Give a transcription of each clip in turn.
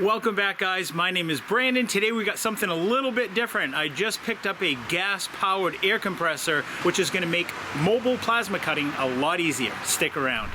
Welcome back, guys. My name is Brandon. Today we got something a little bit different. I just picked up a gas-powered air compressor, which is going to make mobile plasma cutting a lot easier. Stick around.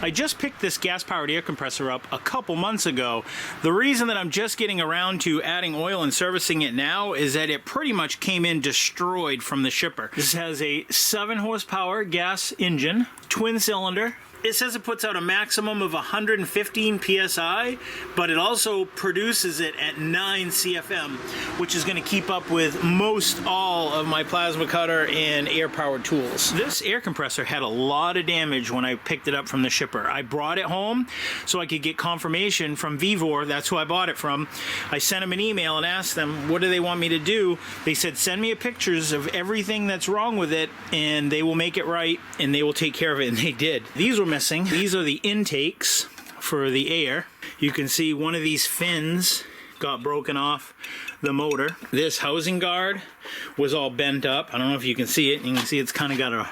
I just picked this gas-powered air compressor up a couple months ago. The reason that I'm just getting around to adding oil and servicing it now is that it pretty much came in destroyed from the shipper. This has a 7 horsepower gas engine, twin cylinder. It says it puts out a maximum of 115 psi, but it also produces it at 9 CFM, which is going to keep up with most all of my plasma cutter and air-powered tools. This air compressor had a lot of damage when I picked it up from the shipper. I brought it home so I could get confirmation from Vivor. That's who I bought it from. I sent them an email and asked them, what do they want me to do? They said, send me pictures of everything that's wrong with it, and they will make it right, and they will take care of it, and they did. These were missing. These are the intakes for the air. You can see one of these fins got broken off the motor. This housing guard was all bent up. I don't know if you can see it. You can see it's kind of got a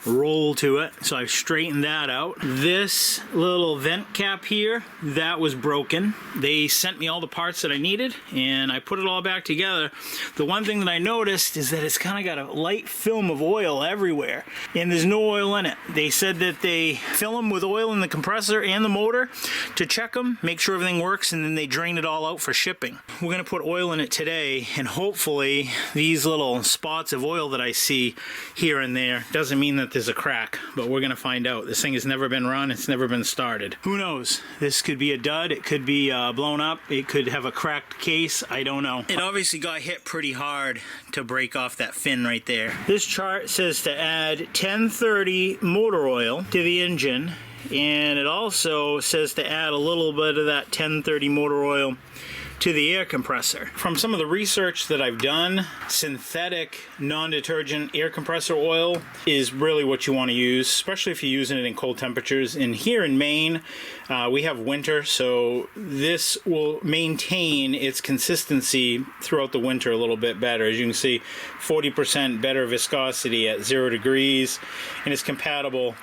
roll to it, so I've straightened that out. This little vent cap here, that was broken. They sent me all the parts that I needed and I put it all back together. The one thing that I noticed is that it's kind of got a light film of oil everywhere and there's no oil in it. They said that they fill them with oil in the compressor and the motor to check them, make sure everything works, and then they drain it all out for shipping. We're going to put oil in it today, and hopefully these little spots of oil that I see here and there doesn't mean that there's a crack, but we're gonna find out. This thing has never been run, it's never been started. Who knows? This could be a dud, it could be blown up, it could have a cracked case, I don't know. It obviously got hit pretty hard to break off that fin right there. This chart says to add 1030 motor oil to the engine, and it also says to add a little bit of that 1030 motor oil to the air compressor. From some of the research that I've done, synthetic non-detergent air compressor oil is really what you want to use, especially if you're using it in cold temperatures. And here in Maine, we have winter, so this will maintain its consistency throughout the winter a little bit better. As you can see, 40% better viscosity at 0 degrees, and it's compatible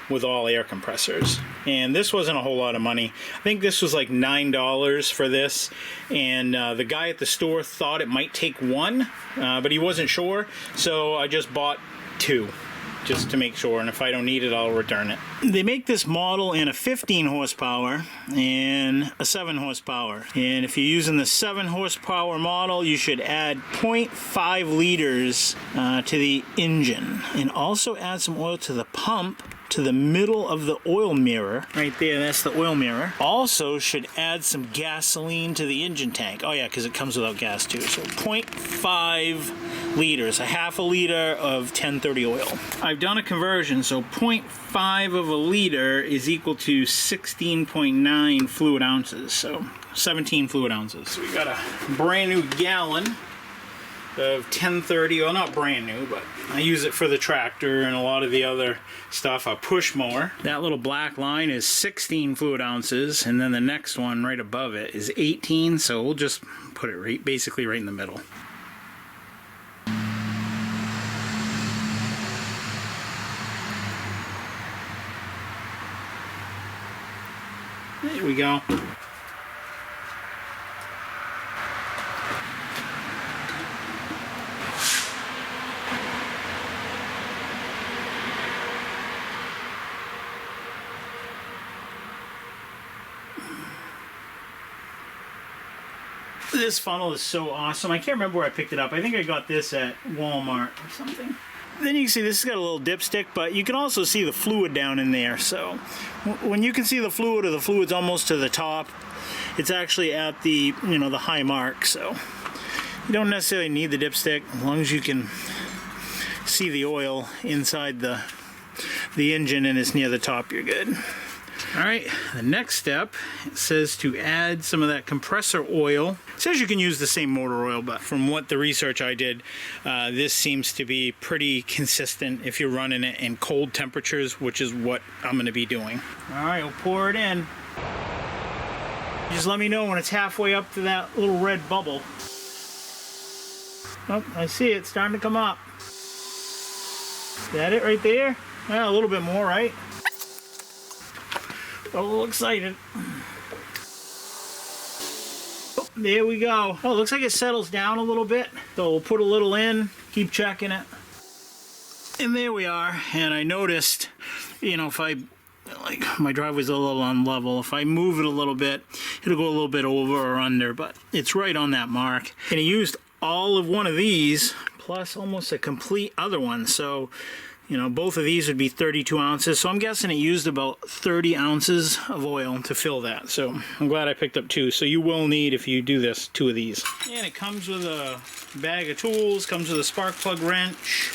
with all air compressors. And this wasn't a whole lot of money. I think this was like $9 for this, and the guy at the store thought it might take one, but he wasn't sure, so I just bought 2 just to make sure, and if I don't need it, I'll return it. They make this model in a 15 horsepower and a 7 horsepower, and if you're using the 7 horsepower model, you should add 0.5 liters to the engine, and also add some oil to the pump, to the middle of the oil mirror. Right there, that's the oil mirror. Also should add some gasoline to the engine tank. Oh yeah, because it comes without gas too. So 0.5 liters, a half a liter of 1030 oil. I've done a conversion, so 0.5 of a liter is equal to 16.9 fluid ounces. So 17 fluid ounces. So we got a brand new gallon of 1030, well, not brand new, but I use it for the tractor and a lot of the other stuff. A push mower. That little black line is 16 fluid ounces, and then the next one right above it is 18, so we'll just put it basically right in the middle. There we go. This funnel is so awesome. I can't remember where I picked it up. I think I got this at Walmart or something. Then you can see this has got a little dipstick, but you can also see the fluid down in there. So when you can see the fluid, or the fluid's almost to the top, it's actually at the, the high mark. So you don't necessarily need the dipstick as long as you can see the oil inside the engine and it's near the top, you're good. Alright, the next step, it says to add some of that compressor oil. It says you can use the same motor oil, but from what the research I did, this seems to be pretty consistent if you're running it in cold temperatures, which is what I'm going to be doing. Alright, we'll pour it in. Just let me know when it's halfway up to that little red bubble. Oh, I see it starting to come up. Is that it right there? Well, a little bit more, right? Got a little excited. Oh, there we go. Oh, it looks like it settles down a little bit. So we'll put a little in, keep checking it. And there we are. And I noticed, you know, if I, like, my driveway's a little unlevel. If I move it a little bit, it'll go a little bit over or under, but it's right on that mark. And I used all of one of these, plus almost a complete other one. So, you know, both of these would be 32 ounces. So I'm guessing it used about 30 ounces of oil to fill that. So I'm glad I picked up two. So you will need, if you do this, two of these. And it comes with a bag of tools, comes with a spark plug wrench,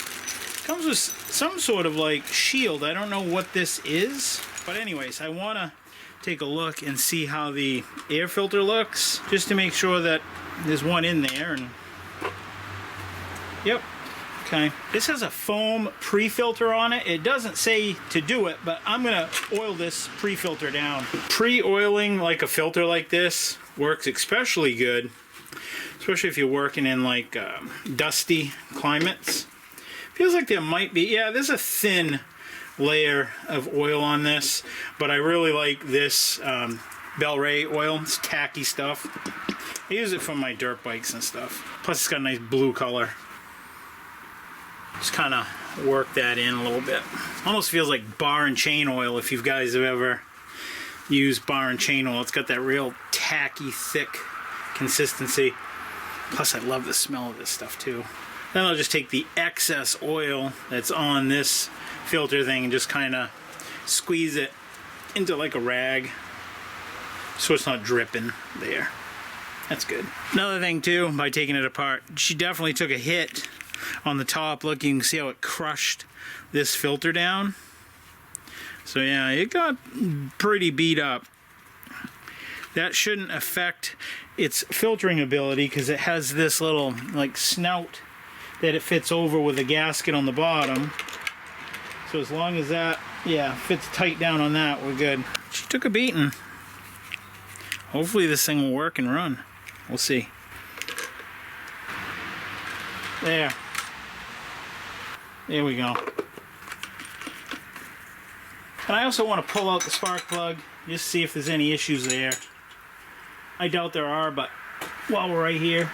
comes with some sort of like shield. I don't know what this is. But anyways, I want to take a look and see how the air filter looks, just to make sure that there's one in there. And yep. Okay, this has a foam pre-filter on it. It doesn't say to do it, but I'm gonna oil this pre-filter down. Pre-oiling like a filter like this works especially good, especially if you're working in like dusty climates. Feels like there might be, yeah, there's a thin layer of oil on this, but I really like this Bel Ray oil. It's tacky stuff. I use it for my dirt bikes and stuff. Plus it's got a nice blue color. Just kind of work that in a little bit. Almost feels like bar and chain oil if you guys have ever used bar and chain oil. It's got that real tacky, thick consistency. Plus I love the smell of this stuff too. Then I'll just take the excess oil that's on this filter thing and just kind of squeeze it into like a rag so it's not dripping there. That's good. Another thing too, by taking it apart, she definitely took a hit on the top. Look, you can see how it crushed this filter down. So yeah, it got pretty beat up. That shouldn't affect its filtering ability because it has this little like snout that it fits over with a gasket on the bottom. So as long as that, yeah, fits tight down on that, we're good. She took a beating. Hopefully this thing will work and run. We'll see. There we go. And I also want to pull out the spark plug, just see if there's any issues there. I doubt there are, but while we're right here.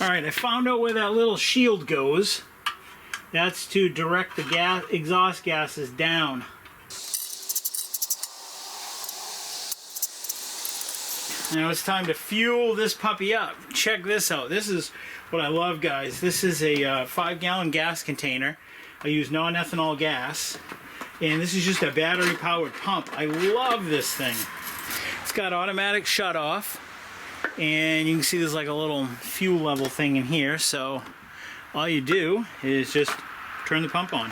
Alright, I found out where that little shield goes. That's to direct the exhaust gases down. Now it's time to fuel this puppy up. Check this out. This is what I love, guys. This is a 5-gallon gas container. I use non-ethanol gas. And this is just a battery-powered pump. I love this thing. It's got automatic shut-off. And you can see there's like a little fuel level thing in here. So all you do is just turn the pump on.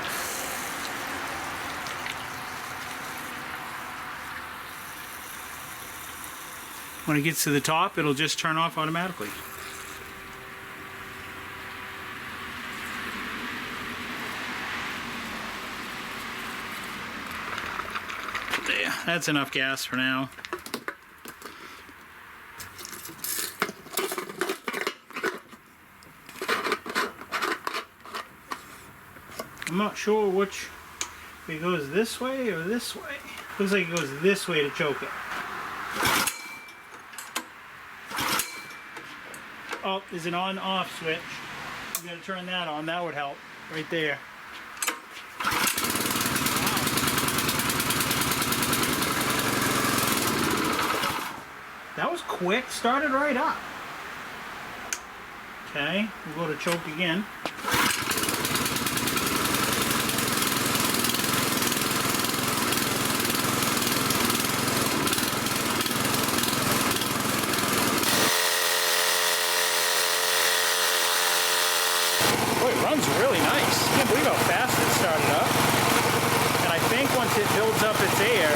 When it gets to the top, it'll just turn off automatically. There, that's enough gas for now. I'm not sure which, if it goes this way or this way. Looks like it goes this way to choke it. Oh, there's an on-off switch. You gotta turn that on. That would help. Right there. Wow. That was quick. Started right up. Okay, we'll go to choke again. Runs really nice. I can't believe how fast it started up. And I think once it builds up its air,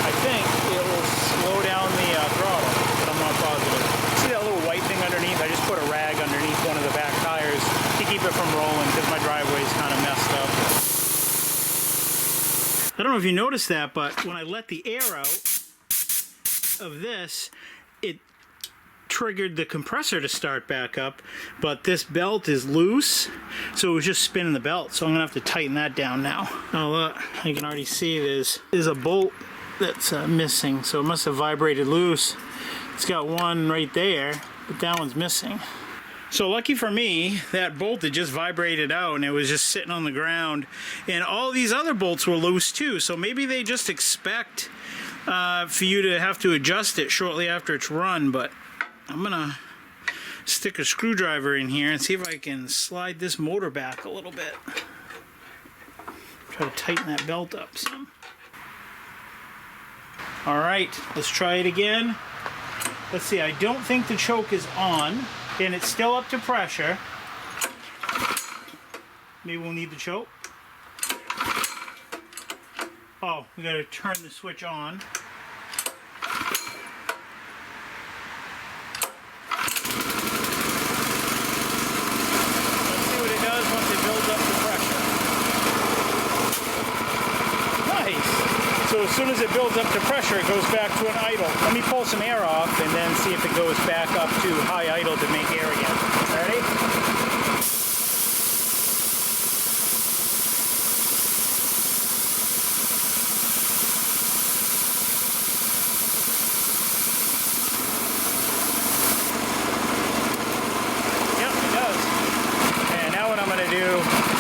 I think it will slow down the throttle, but I'm not positive. See that little white thing underneath? I just put a rag underneath one of the back tires to keep it from rolling because my driveway is kind of messed up. I don't know if you noticed that, but when I let the air out of this, it triggered the compressor to start back up, but this belt is loose, so it was just spinning the belt. So I'm gonna have to tighten that down now. Oh look, you can already see there's a bolt that's missing, so it must have vibrated loose. It's got one right there, but that one's missing. So lucky for me, that bolt had just vibrated out and it was just sitting on the ground, and all these other bolts were loose too, so maybe they just expect for you to have to adjust it shortly after it's run. But I'm gonna stick a screwdriver in here and see if I can slide this motor back a little bit. Try to tighten that belt up some. Alright, let's try it again. Let's see, I don't think the choke is on, and it's still up to pressure. Maybe we'll need the choke. Oh, we gotta turn the switch on. Let's see what it does once it builds up the pressure. Nice! So as soon as it builds up to pressure, it goes back to an idle. Let me pull some air off and then see if it goes back up to high idle to make air again. Ready?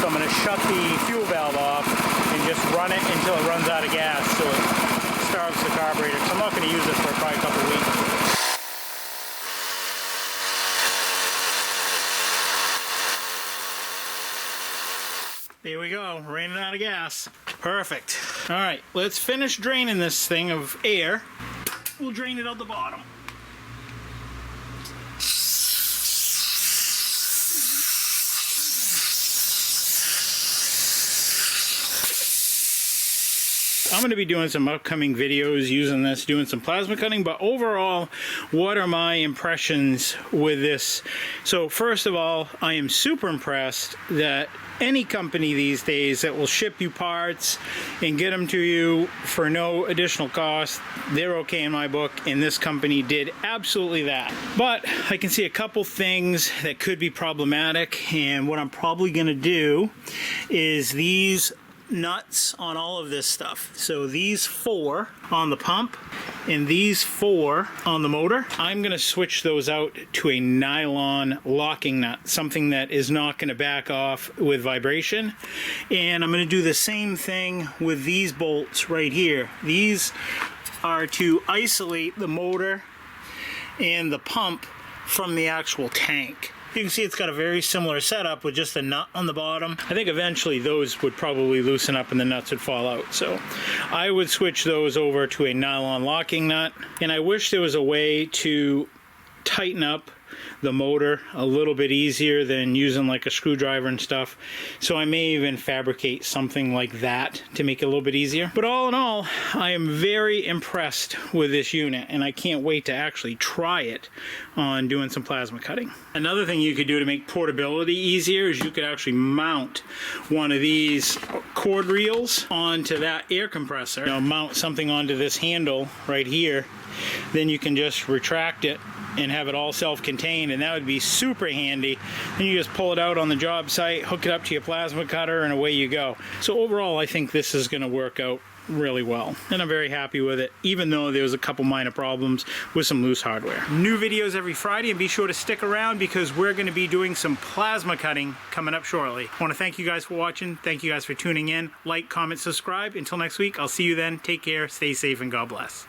So I'm going to shut the fuel valve off and just run it until it runs out of gas, so it starves the carburetor. So I'm not going to use it for probably a couple weeks. There we go, running out of gas. Perfect. All right, let's finish draining this thing of air. We'll drain it out the bottom. I'm going to be doing some upcoming videos using this, doing some plasma cutting, but overall, what are my impressions with this? So first of all, I am super impressed that any company these days that will ship you parts and get them to you for no additional cost, they're okay in my book, and this company did absolutely that. But I can see a couple things that could be problematic, and what I'm probably going to do is these nuts on all of this stuff. So these 4 on the pump and these 4 on the motor, I'm going to switch those out to a nylon locking nut, something that is not going to back off with vibration. And I'm going to do the same thing with these bolts right here. These are to isolate the motor and the pump from the actual tank. You can see it's got a very similar setup with just a nut on the bottom. I think eventually those would probably loosen up and the nuts would fall out. So I would switch those over to a nylon locking nut. And I wish there was a way to tighten up the motor a little bit easier than using like a screwdriver and stuff. So I may even fabricate something like that to make it a little bit easier. But all in all, I am very impressed with this unit, and I can't wait to actually try it on doing some plasma cutting. Another thing you could do to make portability easier is you could actually mount one of these cord reels onto that air compressor. You know, mount something onto this handle right here. Then you can just retract it and have it all self-contained, and that would be super handy. Then you just pull it out on the job site, hook it up to your plasma cutter, and away you go. So overall, I think this is going to work out really well, and I'm very happy with it, even though there was a couple minor problems with some loose hardware. New videos every Friday, and be sure to stick around because we're going to be doing some plasma cutting coming up shortly. I want to thank you guys for watching. Thank you guys for tuning in. Like, comment, subscribe. Until next week, I'll see you then. Take care, stay safe, and God bless.